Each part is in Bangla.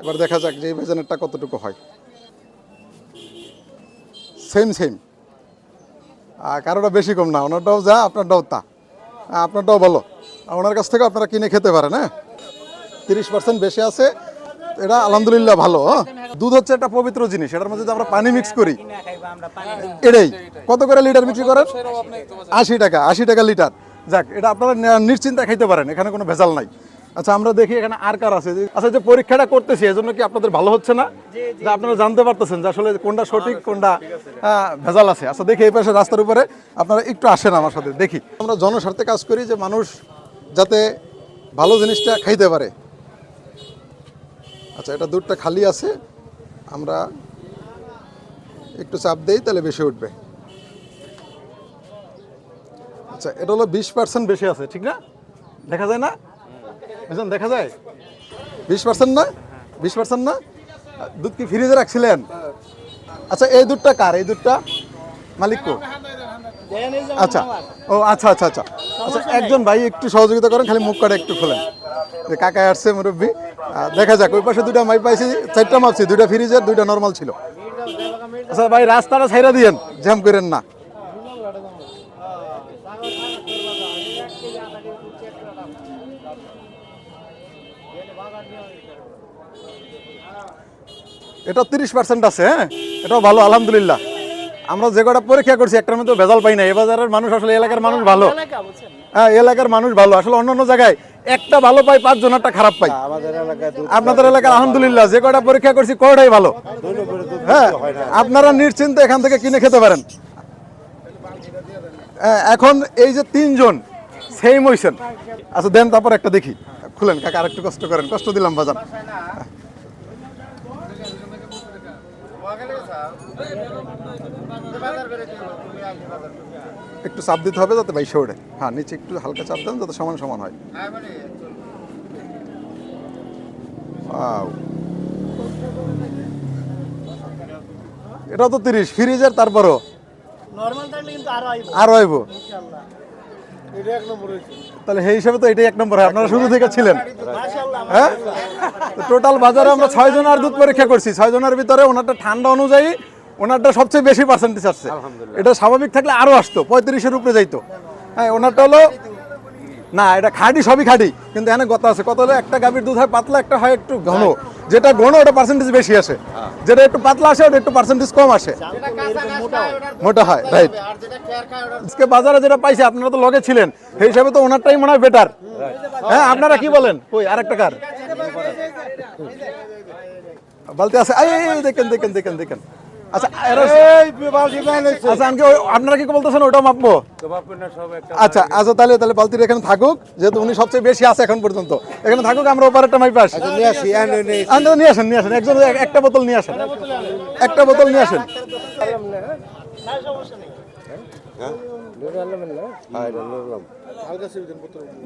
এবার দেখা যাক যে এই ভাইজানেরটা কতটুকু হয়। সেম সেম, কারোটা বেশি কম না, ওনারটাও যা আপনারটাও তা, আপনারটাও ভালো। ওনার কাছ থেকে আপনারা কিনে খেতে পারেন। হ্যাঁ, 30% বেশি আছে, এটা আলহামদুলিল্লাহ ভালো। দুধ হচ্ছে একটা পবিত্র জিনিস, এটার মধ্যে যদি আমরা পানি মিক্স করি, এটাই কত করে লিটার বিক্রি করেন? 80 টাকা, 80 টাকা লিটার। যাক, এটা আপনারা নিশ্চিন্তে খাইতে পারেন, এখানে কোনো ভেজাল নাই। আচ্ছা, আমরা দেখি এখানে আর কার আছে। আচ্ছা, যে পরীক্ষাটা করতেছি এজন্য কি আপনাদের ভালো হচ্ছে না, যে আপনারা জানতে পারতেছেন যে আসলে কোনটা সঠিক কোনটা ভেজাল আছে? আচ্ছা, দেখি এই পাশে রাস্তার উপরে আপনারা একটু আসেন আমার সাথে, দেখি। আমরা জনস্বার্থে কাজ করি যে মানুষ যাতে ভালো জিনিসটা খাইতে পারে। আচ্ছা, এটা দুধটা খালি আছে, আমরা একটু চাপ দেই তাহলে বেশি উঠবে। আচ্ছা, এটা হলো 20% বেশি আছে, ঠিক না? দেখা যায় না, বুঝলেন? দেখা যায় 20% না, 20% না। দুধ কি ফ্রিজে রাখছিলেন? আচ্ছা, এই দুধটা কার? এই দুধটা মালিক কো? আচ্ছা, ও আচ্ছা আচ্ছা আচ্ছা আচ্ছা, একজন ভাই একটু সহযোগিতা করেন, খালি মুখ কাটা একটু খোলেন। যে কাকায় আসছে মুরব্বী, দেখা যাক। ওই পাশে দুটা মাই পাইছি, 4টা মাপছি, 2টা ফ্রিজের, 2টা নর্মাল ছিল। আচ্ছা ভাই, রাস্তাটা ছাইরা দিয়েন, জ্যাম করেন না। এটা 30% আছে। হ্যাঁ, এটাও ভালো আলহামদুলিল্লাহ। আমরা যে কটা পরীক্ষা করছি একটার মধ্যে ভেজাল পাই না। এ বাজারের মানুষ আসলে, এলাকার মানুষ ভালো। হ্যাঁ, এলাকার মানুষ ভালো। আসলে অন্যান্য জায়গায় একটা ভালো পাই, 5 জনেরটা খারাপ পাই। আপনাদের এলাকার আলহামদুলিল্লাহ যে কটা পরীক্ষা করছি কটাই ভালো। হ্যাঁ, আপনারা নিশ্চিন্তে এখান থেকে কিনে খেতে পারেন। এখন এই যে 3 জন সেম হইছেন। আচ্ছা দেন, তারপর একটা দেখি, খুলেন কাকা, আর একটু কষ্ট করেন, কষ্ট দিলাম বাজান। একটু চাপ দিতে হবে যাতে বাইশে ওঠে। হ্যাঁ, নিচে একটু হালকা চাপ দেন যাতে সমান সমান হয়। এটাও তো 30 ফ্রিজের, তারপরও আরো আইব। তাহলে সেই হিসাবে তো এটাই 1 নম্বর হয়। আপনারা শুরু থেকে ছিলেন। হ্যাঁ, টোটাল বাজারে আমরা 6 জনের দুধ পরীক্ষা করছি। 6 জনের ভিতরে ওনারটা ঠান্ডা অনুযায়ী ওনারটা সবচেয়ে বেশি পার্সেন্টেজ আসছে। এটা স্বাভাবিক থাকলে আরো আসতো, 35-এর উপরে যাইতো। হ্যাঁ, ওনারটা হলো না, এটা খাঁটি, সবই খাঁটি, কিন্তু এখানে কথা আছে। কত হলো, একটা গাভীর দুধ হয় পাতলা, একটা হয় একটু ঘন। যেটা ঘন ওটা পার্সেন্টেজ বেশি আসে, যেটা একটু পাতলা আসে ওটা একটু পার্সেন্টেজ কম আসে, মোটা হয়। রাইট। আজকে বাজারে যেটা পাইছে, আপনারা তো লগে ছিলেন, সেই হিসাবে তো ওনারটাই মনে হয় বেটার। হ্যাঁ, আপনারা কি বলেন? কই আরেকটা কার বালতি আছে? দেখেন দেখেন দেখেন দেখেন। আচ্ছা, আচ্ছা আপনারা কি বলতেছেন ওটা মাপবো? আচ্ছা আচ্ছা, তাহলে তাহলে বালতির এখানে থাকুক, যেহেতু উনি সবচেয়ে বেশি আছে এখন পর্যন্ত, এখানে থাকুক। আমরা ওপারেরটা মাইপে আসি। নিয়ে আসেন, নিয়ে আসেন, একজন একটা বোতল নিয়ে আসেন, একটা বোতল নিয়ে আসেন।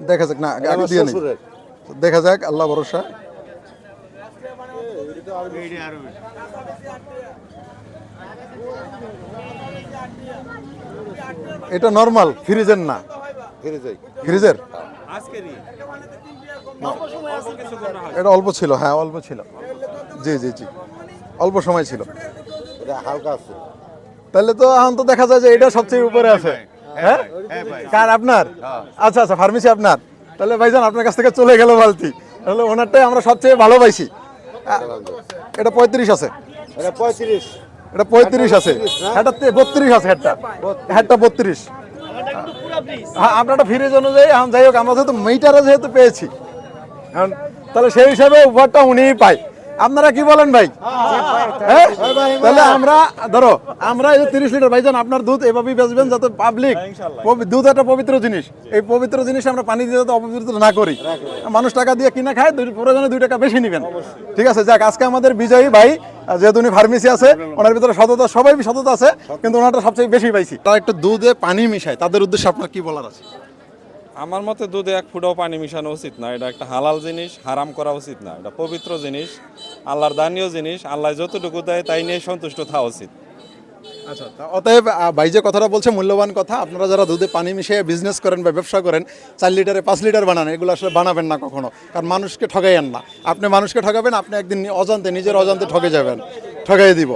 দেখা যাক, না আগে দিয়ে নেই, দেখা যাক, আল্লাহ ভরসা। এটা নরমাল, ফ্রিজের না, ফ্রিজের। এটা অল্প ছিল, হ্যাঁ অল্প ছিল। জি জি জি, অল্প সময় ছিল। তাহলে তো এখন তো দেখা যায় যে এটা সবচেয়ে উপরে আছে। হ্যাঁ, কার? আপনার? আচ্ছা আচ্ছা, ফার্মেসি আপনার। তাহলে ভাইজান আপনার কাছ থেকে চলে গেল বালতি, তাহলে ওনারটাই আমরা সবচেয়ে ভালো পাইছি। এটা 35 আছে, এটা 35 আছে, এটা 32 আছে, হেডটা 32। হ্যাঁ, আপনারটা ফ্রিজ অনুযায়ী। এখন যাই হোক, আমরা যেহেতু মিটারে যেহেতু পেয়েছি, তাহলে সেই হিসাবে উপহারটা উনিই পাই। আপনারা কি বলেন ভাই? হ্যাঁ, তাহলে আমরা ধরো, আমরা এই 30 লিটার ভাইজান আপনার দুধ এভাবেই বেচবেন যাতে পাবলিক, দুধ একটা পবিত্র জিনিস, এই পবিত্র জিনিস আমরা পানি দিয়ে যাতে অপবিত্র না করি। মানুষ টাকা দিয়ে কিনা খায়, প্রয়োজনে 2 টাকা বেশি নেবেন। ঠিক আছে, যাক, আজকে আমাদের বিজয়ী ভাই, যেহেতু উনি ফার্মেসি আছে, ওনার ভিতরে সততা, সবাই সততা আছে, কিন্তু ওনারটা সবচেয়ে বেশি পাইছি। তারা একটু দুধে পানি মিশায়, তাদের উদ্দেশ্যে আপনার কি বলার আছে? আমার মতে দুধে 1 ফুটাও পানি মিশানো উচিত না। এটা একটা হালাল জিনিস, হারাম করা উচিত না। এটা পবিত্র জিনিস, আল্লাহর দানীয় জিনিস। আল্লাহ যতটুকু দেয় তাই নিয়ে সন্তুষ্ট থাকা উচিত। আচ্ছা, তা অতএব ভাই যে কথাটা বলছে মূল্যবান কথা, আপনারা যারা দুধে পানি মিশিয়ে বিজনেস করেন বা ব্যবসা করেন, 4 লিটারে 5 লিটার বানান, এগুলো আসলে বানাবেন না কখনো, কারণ মানুষকে ঠকাইয়েন না। আপনি মানুষকে ঠকাবেন, আপনি একদিন নিজের অজান্তে ঠকে যাবেন, ঠকাই দিব।